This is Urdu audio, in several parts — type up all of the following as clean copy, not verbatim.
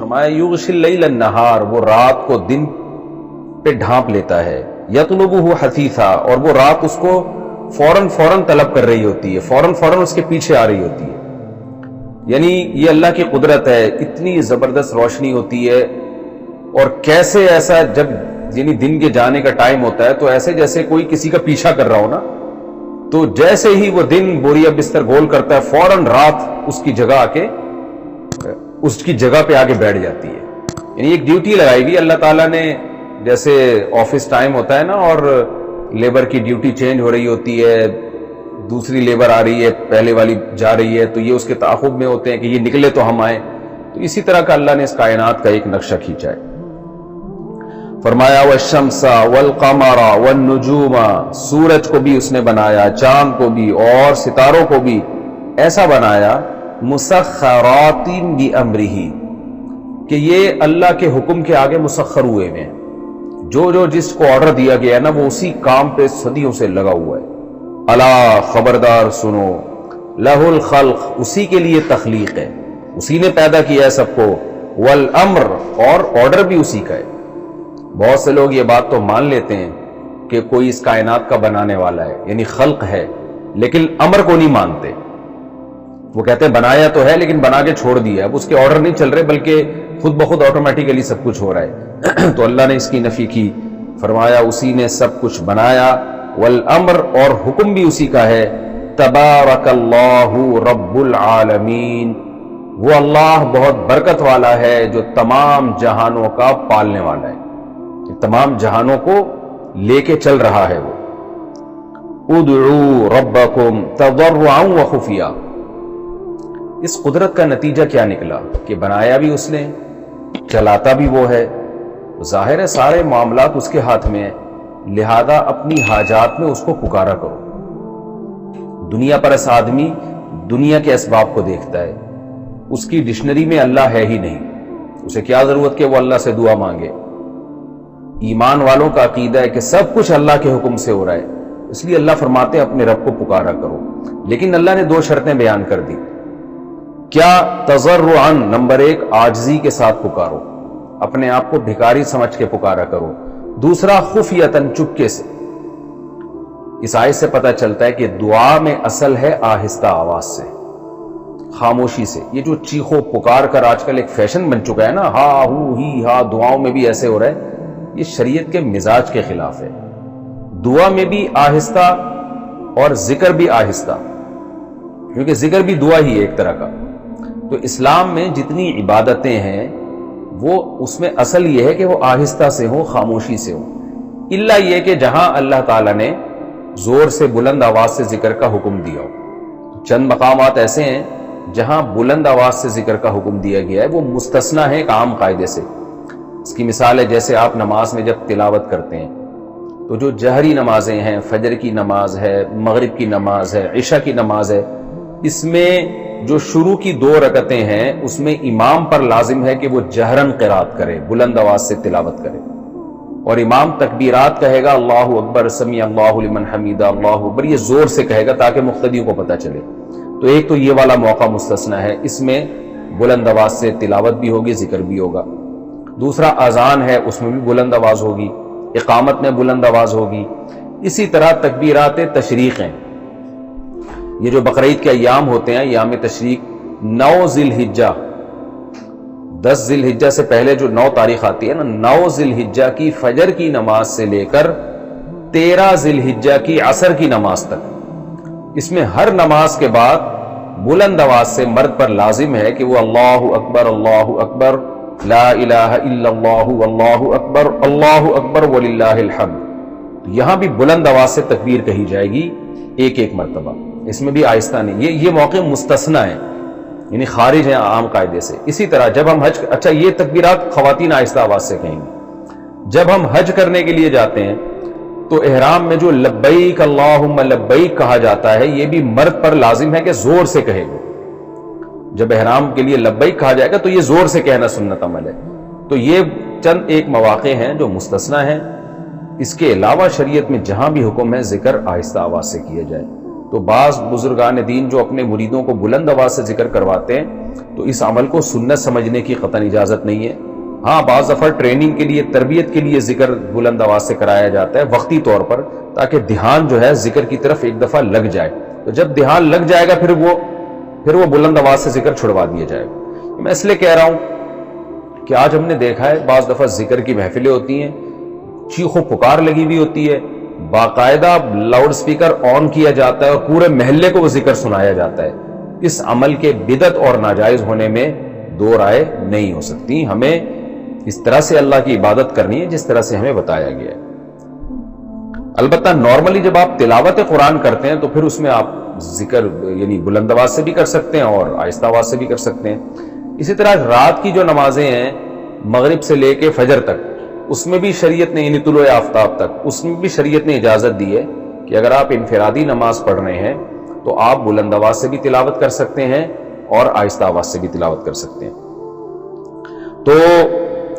فرمایا یغشی اللیل النہار، وہ رات کو دن پہ ڈھانپ لیتا ہے، یطلبہ حثیثا، اور وہ رات اس کو فوراً طلب کر رہی ہوتی ہے، فوراً اس کے پیچھے آ رہی ہوتی ہے. یعنی یہ اللہ کی قدرت ہے، اتنی زبردست روشنی ہوتی ہے. اور کیسے ایسا جب یعنی دن کے جانے کا ٹائم ہوتا ہے تو ایسے جیسے کوئی کسی کا پیچھا کر رہا ہو نا، تو جیسے ہی وہ دن بوریا بستر گول کرتا ہے فوراً رات اس کی جگہ آ کے اس کی جگہ پہ آگے بیٹھ جاتی ہے. یعنی ایک ڈیوٹی لگائی گئی اللہ تعالیٰ نے، جیسے آفس ٹائم ہوتا ہے نا اور لیبر کی ڈیوٹی چینج ہو رہی ہوتی ہے، دوسری لیبر آ رہی ہے، پہلے والی جا رہی ہے، تو یہ اس کے تعاقب میں ہوتے ہیں کہ یہ نکلے تو ہم آئیں. تو اسی طرح کا اللہ نے اس کائنات کا ایک نقشہ کھینچا ہے. فرمایا والشمس والقمر والنجوم، سورج کو بھی اس نے بنایا، چاند کو بھی اور ستاروں کو بھی ایسا بنایا، مسخرات بامرہ، کہ یہ اللہ کے حکم کے آگے مسخر ہوئے ہیں. جو جس کو آرڈر دیا گیا ہے نا وہ اسی کام پہ صدیوں سے لگا ہوا ہے. الا خبردار سنو، لہ الخلق، اسی کے لیے تخلیق ہے، اسی نے پیدا کیا ہے سب کو، والامر، اور آرڈر بھی اسی کا ہے. بہت سے لوگ یہ بات تو مان لیتے ہیں کہ کوئی اس کائنات کا بنانے والا ہے، یعنی خلق ہے، لیکن امر کو نہیں مانتے. وہ کہتے ہیں بنایا تو ہے لیکن بنا کے چھوڑ دیا، اب اس کے آرڈر نہیں چل رہے بلکہ خود بخود آٹومیٹیکلی سب کچھ ہو رہا ہے. تو اللہ نے اس کی نفی کی، فرمایا اسی نے سب کچھ بنایا، والامر، اور حکم بھی اسی کا ہے. تبارک اللہ رب العالمین، وہ اللہ بہت برکت والا ہے جو تمام جہانوں کا پالنے والا ہے، تمام جہانوں کو لے کے چل رہا ہے. وہ ادعوا ربکم تضرعا وخفیا. اس قدرت کا نتیجہ کیا نکلا کہ بنایا بھی اس نے، چلاتا بھی وہ ہے. ظاہر ہے سارے معاملات اس کے ہاتھ میں ہیں، لہذا اپنی حاجات میں اس کو پکارا کرو. دنیا پرست آدمی دنیا کے اسباب کو دیکھتا ہے، اس کی ڈکشنری میں اللہ ہے ہی نہیں، اسے کیا ضرورت کہ وہ اللہ سے دعا مانگے. ایمان والوں کا عقیدہ ہے کہ سب کچھ اللہ کے حکم سے ہو رہا ہے، اس لیے اللہ فرماتے ہیں اپنے رب کو پکارا کرو. لیکن اللہ نے دو شرطیں بیان کر دی. کیا؟ تضرعا، نمبر 1 عاجزی کے ساتھ پکارو، اپنے آپ کو بھکاری سمجھ کے پکارا کرو. دوسرا خفیتاً، چپکے سے. اس آیت سے پتہ چلتا ہے کہ دعا میں اصل ہے آہستہ آواز سے، خاموشی سے. یہ جو چیخو پکار کر آج کل ایک فیشن بن چکا ہے نا، ہا ہو ہی ہا، دعاؤں میں بھی ایسے ہو رہا ہے، یہ شریعت کے مزاج کے خلاف ہے. دعا میں بھی آہستہ اور ذکر بھی آہستہ، کیونکہ ذکر بھی دعا ہی ہے ایک طرح کا. تو اسلام میں جتنی عبادتیں ہیں وہ اس میں اصل یہ ہے کہ وہ آہستہ سے ہوں، خاموشی سے ہوں. الا یہ کہ جہاں اللہ تعالیٰ نے زور سے بلند آواز سے ذکر کا حکم دیا ہو. چند مقامات ایسے ہیں جہاں بلند آواز سے ذکر کا حکم دیا گیا ہے، وہ مستثنیٰ ہے ایک عام قاعدے سے. اس کی مثال ہے جیسے آپ نماز میں جب تلاوت کرتے ہیں تو جو جہری نمازیں ہیں، فجر کی نماز ہے، مغرب کی نماز ہے، عشاء کی نماز ہے، اس میں جو شروع کی 2 رکعتیں ہیں اس میں امام پر لازم ہے کہ وہ جہرن قرات کرے، بلند آواز سے تلاوت کرے. اور امام تکبیرات کہے گا، اللہ اکبر، سمیع اللہ لمن حمیدہ، اللہ اکبر، یہ زور سے کہے گا تاکہ مقتدیوں کو پتہ چلے. تو ایک تو یہ والا موقع مستثنیٰ ہے، اس میں بلند آواز سے تلاوت بھی ہوگی، ذکر بھی ہوگا. دوسرا اذان ہے، اس میں بھی بلند آواز ہوگی، اقامت میں بلند آواز ہوگی. اسی طرح تکبیرات تشریق ہیں، یہ جو بقرعید کے ایام ہوتے ہیں، ایام تشریق، 9 ذی الحجہ، 10 ذی الحجہ سے پہلے جو 9 تاریخ آتی ہے نا، 9 ذی الحجہ کی فجر کی نماز سے لے کر 13 ذی الحجہ کی عصر کی نماز تک، اس میں ہر نماز کے بعد بلند آواز سے مرد پر لازم ہے کہ وہ اللہ اکبر لا الہ الا اللہ واللہ اکبر وللہ الحمد. یہاں بھی بلند آواز سے تکبیر کہی جائے گی ایک مرتبہ، اس میں بھی آہستہ نہیں. یہ موقع مستثنیٰ ہیں، یعنی خارج ہیں عام قاعدے سے. اسی طرح جب ہم حج، اچھا یہ تکبیرات خواتین آہستہ آواز سے کہیں گی. جب ہم حج کرنے کے لیے جاتے ہیں تو احرام میں جو لبیک اللہم لبیک کہا جاتا ہے، یہ بھی مرد پر لازم ہے کہ زور سے کہے گا. جب احرام کے لیے لبیک کہا جائے گا تو یہ زور سے کہنا سنت عمل ہے. تو یہ چند ایک مواقع ہیں جو مستثنیٰ ہیں. اس کے علاوہ شریعت میں جہاں بھی حکم ہے ذکر آہستہ آواز سے کیا جائے. تو بعض بزرگان دین جو اپنے مریدوں کو بلند آواز سے ذکر کرواتے ہیں تو اس عمل کو سنت سمجھنے کی قطعاً اجازت نہیں ہے. ہاں بعض دفعہ ٹریننگ کے لیے، تربیت کے لیے ذکر بلند آواز سے کرایا جاتا ہے وقتی طور پر، تاکہ دھیان جو ہے ذکر کی طرف ایک دفعہ لگ جائے. تو جب دھیان لگ جائے گا پھر وہ بلند آواز سے ذکر چھڑوا دیا جائے گا. میں اس لیے کہہ رہا ہوں کہ آج ہم نے دیکھا ہے بعض دفعہ ذکر کی محفلیں ہوتی ہیں، چیخ و پکار لگی ہوئی ہوتی ہے، باقاعدہ لاؤڈ سپیکر آن کیا جاتا ہے اور پورے محلے کو وہ ذکر سنایا جاتا ہے. اس عمل کے بدعت اور ناجائز ہونے میں دو رائے نہیں ہو سکتی. ہمیں اس طرح سے اللہ کی عبادت کرنی ہے جس طرح سے ہمیں بتایا گیا ہے. البتہ نارملی جب آپ تلاوت قرآن کرتے ہیں تو پھر اس میں آپ ذکر یعنی بلند آواز سے بھی کر سکتے ہیں اور آہستہ آواز سے بھی کر سکتے ہیں. اسی طرح رات کی جو نمازیں ہیں مغرب سے لے کے فجر تک، اس میں بھی شریعت نے یعنی طلوع آفتاب تک اس میں بھی شریعت نے اجازت دی ہے کہ اگر آپ انفرادی نماز پڑھ رہے ہیں تو آپ بلند آواز سے بھی تلاوت کر سکتے ہیں اور آہستہ آواز سے بھی تلاوت کر سکتے ہیں. تو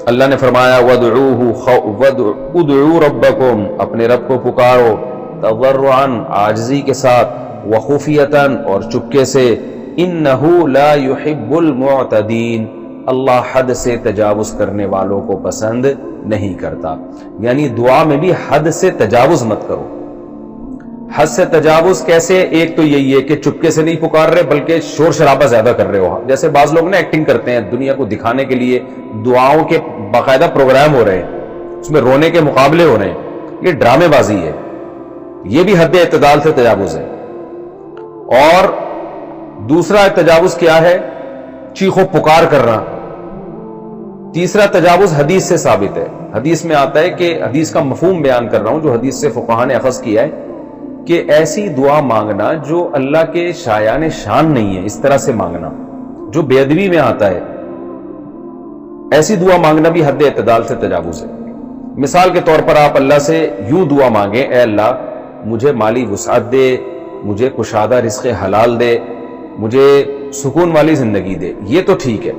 اللہ نے فرمایا ادعوا ربکم، اپنے رب کو پکارو، تضرعا عاجزی کے ساتھ، وخفیۃ اور چپکے سے، انہ لا يحب المعتدین، اللہ حد سے تجاوز کرنے والوں کو پسند نہیں کرتا. یعنی دعا میں بھی حد سے تجاوز مت کرو. حد سے تجاوز کیسے؟ ایک تو یہی ہے کہ چپکے سے نہیں پکار رہے بلکہ شور شرابہ زیادہ کر رہے ہو. جیسے بعض لوگ نا ایکٹنگ کرتے ہیں دنیا کو دکھانے کے لیے، دعاؤں کے باقاعدہ پروگرام ہو رہے ہیں، اس میں رونے کے مقابلے ہو رہے ہیں، یہ ڈرامے بازی ہے. یہ بھی حد اعتدال سے تجاوز ہے. اور دوسرا تجاوز کیا ہے؟ چیخ و پکار کرنا. تیسرا تجاوز حدیث سے ثابت ہے. حدیث میں آتا ہے کہ حدیث کا مفہوم بیان کر رہا ہوں جو حدیث سے فقہاء نے اخذ کیا ہے کہ ایسی دعا مانگنا جو اللہ کے شایان شان نہیں ہے، اس طرح سے مانگنا جو بے ادبی میں آتا ہے، ایسی دعا مانگنا بھی حد اعتدال سے تجاوز ہے. مثال کے طور پر آپ اللہ سے یوں دعا مانگیں، اے اللہ مجھے مالی وسعت دے، مجھے کشادہ رزق حلال دے، مجھے سکون والی زندگی دے. یہ تو ٹھیک ہے،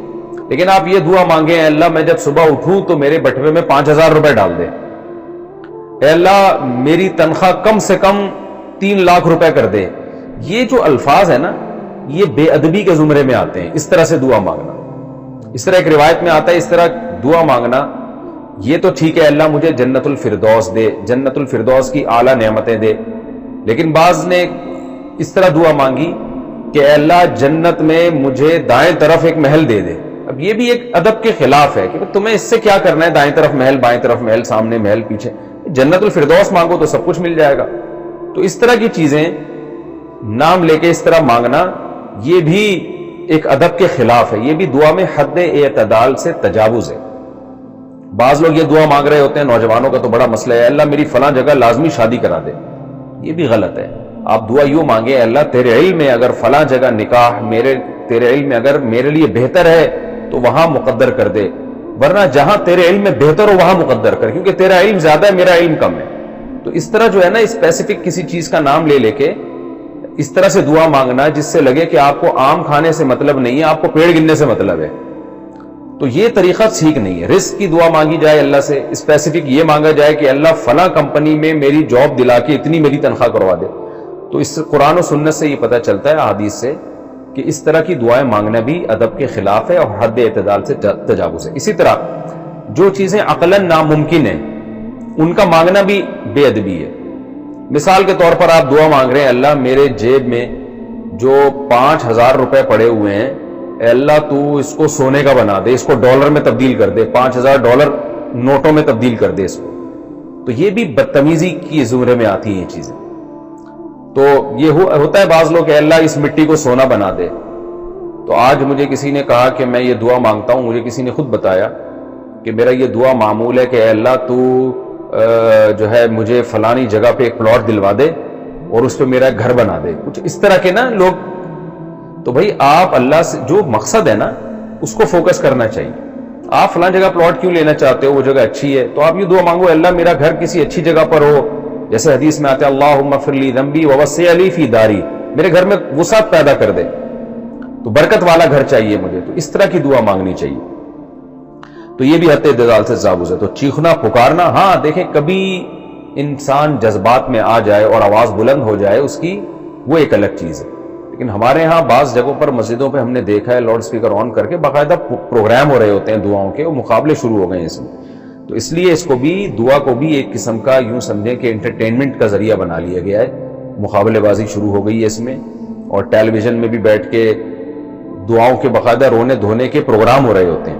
لیکن آپ یہ دعا مانگیں اے اللہ میں جب صبح اٹھوں تو میرے بٹوے میں 5,000 روپے ڈال دے، اے اللہ میری تنخواہ کم سے کم 3 لاکھ روپے کر دے. یہ جو الفاظ ہیں نا یہ بے ادبی کے زمرے میں آتے ہیں. اس طرح سے دعا مانگنا، اس طرح ایک روایت میں آتا ہے اس طرح دعا مانگنا. یہ تو ٹھیک ہے اللہ مجھے جنت الفردوس دے، جنت الفردوس کی اعلیٰ نعمتیں دے. لیکن بعض نے اس طرح دعا مانگی کہ اے اللہ جنت میں مجھے دائیں طرف ایک محل دے دے. اب یہ بھی ایک ادب کے خلاف ہے کہ تمہیں اس سے کیا کرنا ہے، دائیں طرف محل، بائیں طرف محل، سامنے محل، پیچھے. جنت الفردوس مانگو تو سب کچھ مل جائے گا. تو اس طرح کی چیزیں نام لے کے اس طرح مانگنا یہ بھی ایک ادب کے خلاف ہے. یہ بھی دعا میں حد اعتدال سے تجاوز ہے. بعض لوگ یہ دعا مانگ رہے ہوتے ہیں، نوجوانوں کا تو بڑا مسئلہ ہے، اللہ میری فلاں جگہ لازمی شادی کرا دے. یہ بھی غلط ہے. آپ دعا یوں مانگیں اللہ تیرے علم میں اگر فلاں جگہ نکاح تیرے علم میں اگر میرے لیے بہتر ہے تو وہاں مقدر کر دے، ورنہ جہاں تیرے علم میں بہتر ہو وہاں مقدر کر، کیونکہ تیرا علم زیادہ ہے میرا علم کم ہے. تو اس طرح جو ہے نا اسپیسیفک کسی چیز کا نام لے لے کے اس طرح سے دعا مانگنا جس سے لگے کہ آپ کو آم کھانے سے مطلب نہیں ہے، آپ کو پیڑ گننے سے مطلب ہے، تو یہ طریقہ ٹھیک نہیں ہے. رزق کی دعا مانگی جائے اللہ سے، اسپیسیفک یہ مانگا جائے کہ اللہ فلاں کمپنی میں میری جاب دلا کے اتنی میری تنخواہ کروا دے. تو اس قرآن و سنت سے یہ پتہ چلتا ہے، احادیث سے، کہ اس طرح کی دعائیں مانگنا بھی ادب کے خلاف ہے اور حد اعتدال سے تجاوز ہے. اسی طرح جو چیزیں عقلاً ناممکن ہیں ان کا مانگنا بھی بے ادبی ہے. مثال کے طور پر آپ دعا مانگ رہے ہیں اللہ میرے جیب میں جو 5,000 روپے پڑے ہوئے ہیں اے اللہ تو اس کو سونے کا بنا دے، اس کو ڈالر میں تبدیل کر دے، 5,000 ڈالر نوٹوں میں تبدیل کر دے اس کو. تو یہ بھی بدتمیزی کی زمرے میں آتی ہیں یہ چیزیں. تو یہ ہوتا ہے بعض لوگ کہ اللہ اس مٹی کو سونا بنا دے. تو آج مجھے کسی نے کہا کہ میں یہ دعا مانگتا ہوں، مجھے کسی نے خود بتایا کہ میرا یہ دعا معمول ہے کہ اے اللہ تو جو ہے مجھے فلانی جگہ پہ ایک پلاٹ دلوا دے اور اس پہ میرا گھر بنا دے. کچھ اس طرح کے نا لوگ. تو بھائی آپ اللہ سے جو مقصد ہے نا اس کو فوکس کرنا چاہیے. آپ فلاں جگہ پلاٹ کیوں لینا چاہتے ہو، وہ جگہ اچھی ہے تو آپ یہ دعا مانگو اللہ میرا گھر کسی اچھی جگہ پر ہو. جیسے حدیث میں آتا ہے اللہم اغفر لی ذنبی ووسع لی فی داری، میرے گھر میں وسعت پیدا کر دے، تو برکت والا گھر چاہیے مجھے. تو اس طرح کی دعا مانگنی چاہیے. تو یہ بھی حد اعتدال سے تجاوز ہے. تو چیخنا پکارنا، ہاں دیکھیں کبھی انسان جذبات میں آ جائے اور آواز بلند ہو جائے، اس کی وہ ایک الگ چیز ہے. لیکن ہمارے ہاں بعض جگہوں پر مسجدوں پہ ہم نے دیکھا ہے لاؤڈ سپیکر آن کر کے باقاعدہ پروگرام ہو رہے ہوتے ہیں دعاؤں کے, وہ مقابلے شروع ہو گئے ہیں اس میں. تو اس لیے اس کو بھی, دعا کو بھی ایک قسم کا یوں سمجھیں کہ انٹرٹینمنٹ کا ذریعہ بنا لیا گیا ہے. مقابلے بازی شروع ہو گئی ہے اس میں, اور ٹیلی ویژن میں بھی بیٹھ کے دعاؤں کے باقاعدہ رونے دھونے کے پروگرام ہو رہے ہوتے ہیں.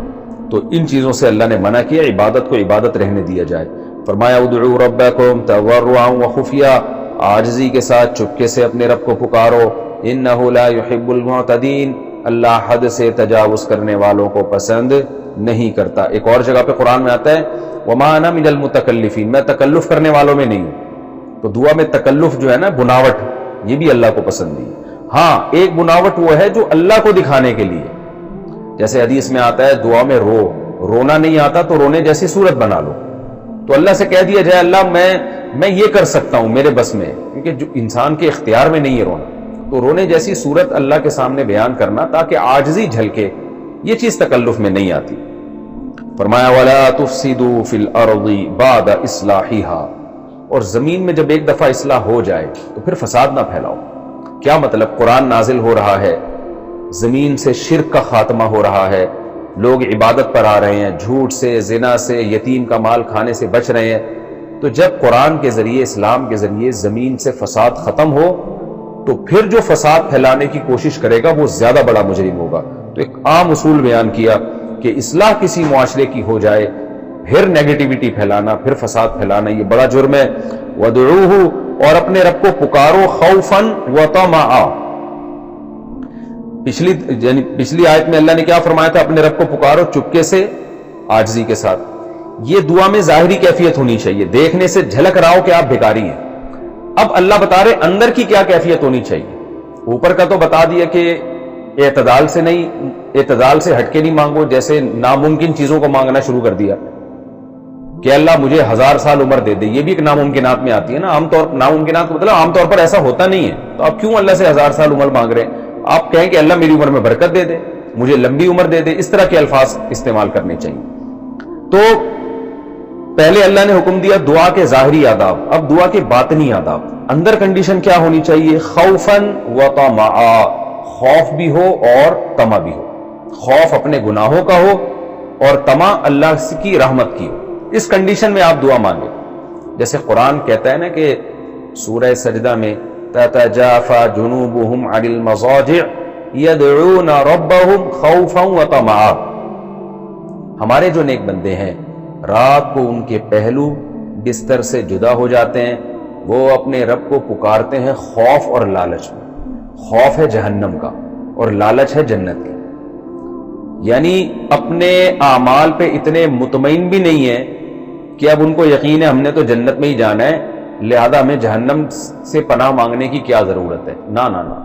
تو ان چیزوں سے اللہ نے منع کیا, عبادت کو عبادت رہنے دیا جائے. فرمایا ادعوا ربکم تضرعا وخفیا, عاجزی کے ساتھ چپکے سے اپنے رب کو پکارو. انہ لا يحب المعتدین, اللہ حد سے تجاوز کرنے والوں کو پسند نہیں کرتا. ایک اور جگہ پہ قرآن میں آتا ہے وما انا من المتکلفین, میں تکلف کرنے والوں میں نہیں ہوں. تو دعا میں تکلف جو ہے نا, بناوٹ, یہ بھی اللہ کو پسند نہیں. ہاں ایک بناوٹ وہ ہے جو اللہ کو دکھانے کے لیے, جیسے حدیث میں آتا ہے دعا میں رونا نہیں آتا تو رونے جیسی صورت بنا لو. تو اللہ سے کہہ دیا جائے اللہ میں یہ کر سکتا ہوں میرے بس میں, کیونکہ جو انسان کے اختیار میں نہیں ہے رونا, تو رونے جیسی صورت اللہ کے سامنے بیان کرنا تاکہ عاجزی جھلکے, یہ چیز تکلف میں نہیں آتی. فرمایا وَلَا تُفْسِدُوا فِي الْأَرْضِ بَعْدَ إِصْلَاحِهَا, اور زمین میں جب ایک دفعہ اصلاح ہو جائے تو پھر فساد نہ پھیلاؤ. کیا مطلب؟ قرآن نازل ہو رہا ہے, زمین سے شرک کا خاتمہ ہو رہا ہے, لوگ عبادت پر آ رہے ہیں, جھوٹ سے, زنا سے, یتیم کا مال کھانے سے بچ رہے ہیں. تو جب قرآن کے ذریعے, اسلام کے ذریعے زمین سے فساد ختم ہو تو پھر جو فساد پھیلانے کی کوشش کرے گا وہ زیادہ بڑا مجرم ہوگا. تو ایک عام اصول بیان کیا کہ اصلاح کسی معاشرے کی ہو جائے, پھر نیگیٹیوٹی پھیلانا, پھر فساد پھیلانا, یہ بڑا جرم ہے. وَادْعُوهُ, اور اپنے رب کو پکارو, خوفاً وطمعا. پچھلی آیت میں اللہ نے کیا فرمایا تھا؟ اپنے رب کو پکارو چپکے سے, عاجزی کے ساتھ. یہ دعا میں ظاہری کیفیت ہونی چاہیے, دیکھنے سے جھلک رہا ہو کہ آپ بھکاری ہیں. اب اللہ بتا رہے اندر کی کیا کیفیت ہونی چاہیے. اوپر کا تو بتا دیا کہ اعتدال سے نہیں, اعتدال سے ہٹ کے نہیں مانگو, جیسے ناممکن چیزوں کو مانگنا شروع کر دیا کہ اللہ مجھے 1000 سال عمر دے دے. یہ بھی ایک ناممکنات میں آتی ہے نا. عام طور ناممکنات کا مطلب عام طور پر ایسا ہوتا نہیں ہے, تو آپ کیوں اللہ سے 1000 سال عمر مانگ رہے ہیں؟ آپ کہیں کہ اللہ میری عمر میں برکت دے دے, مجھے لمبی عمر دے دے. اس طرح کے الفاظ استعمال کرنے چاہیے. تو پہلے اللہ نے حکم دیا دعا کے ظاہری آداب, اب دعا کے باطنی آداب. اندر کنڈیشن کیا ہونی چاہیے؟ خوفاً وطمعا, خوف بھی ہو اور طمع بھی ہو. خوف اپنے گناہوں کا ہو اور طمع اللہ کی رحمت کی ہو. اس کنڈیشن میں آپ دعا مانگے. جیسے قرآن کہتا ہے نا کہ سورہ سجدہ میں تتجافى جنوبهم عن المضاجع يدعون ربهم خوفا وطمعا, ہمارے جو نیک بندے ہیں رات کو ان کے پہلو بستر سے جدا ہو جاتے ہیں, وہ اپنے رب کو پکارتے ہیں خوف اور لالچ میں. خوف ہے جہنم کا اور لالچ ہے جنت کی. یعنی اپنے اعمال پہ اتنے مطمئن بھی نہیں ہے کہ اب ان کو یقین ہے ہم نے تو جنت میں ہی جانا ہے, لہذا ہمیں جہنم سے پناہ مانگنے کی کیا ضرورت ہے. نہ نہ نہ.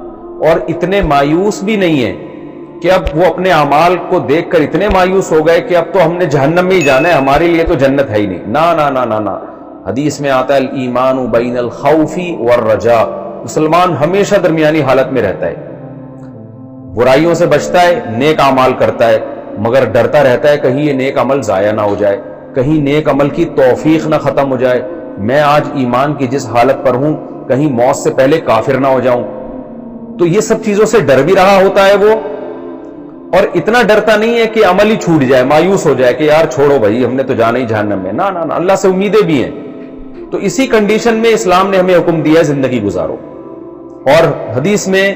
اور اتنے مایوس بھی نہیں ہے کہ اب وہ اپنے اعمال کو دیکھ کر اتنے مایوس ہو گئے کہ اب تو ہم نے جہنم میں ہی جانا ہے, ہمارے لیے تو جنت ہے ہی نہیں. نہ نہ نہ نہ نہ. حدیث میں آتا ہے الایمان بین الخوف والرجاء, مسلمان ہمیشہ درمیانی حالت میں رہتا ہے, برائیوں سے بچتا ہے, نیک اعمال کرتا ہے, مگر ڈرتا رہتا ہے کہیں یہ نیک عمل ضائع نہ ہو جائے, کہیں نیک عمل کی توفیق نہ ختم ہو جائے. میں آج ایمان کی جس حالت پر ہوں کہیں موت سے پہلے کافر نہ ہو جاؤں. تو یہ سب چیزوں سے ڈر بھی رہا ہوتا ہے وہ, اور اتنا ڈرتا نہیں ہے کہ عمل ہی چھوٹ جائے, مایوس ہو جائے کہ یار چھوڑو بھائی ہم نے تو جانا ہی جہنم میں. نہ نہ, اللہ سے امیدیں بھی ہیں. تو اسی کنڈیشن میں اسلام نے ہمیں حکم دیا ہے زندگی گزارو, اور حدیث میں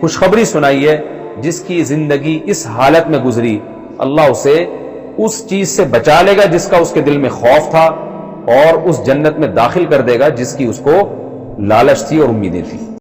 خوشخبری سنائی ہے جس کی زندگی اس حالت میں گزری اللہ اسے اس چیز سے بچا لے گا جس کا اس کے دل میں خوف تھا, اور اس جنت میں داخل کر دے گا جس کی اس کو لالچ تھی اور امیدیں تھی.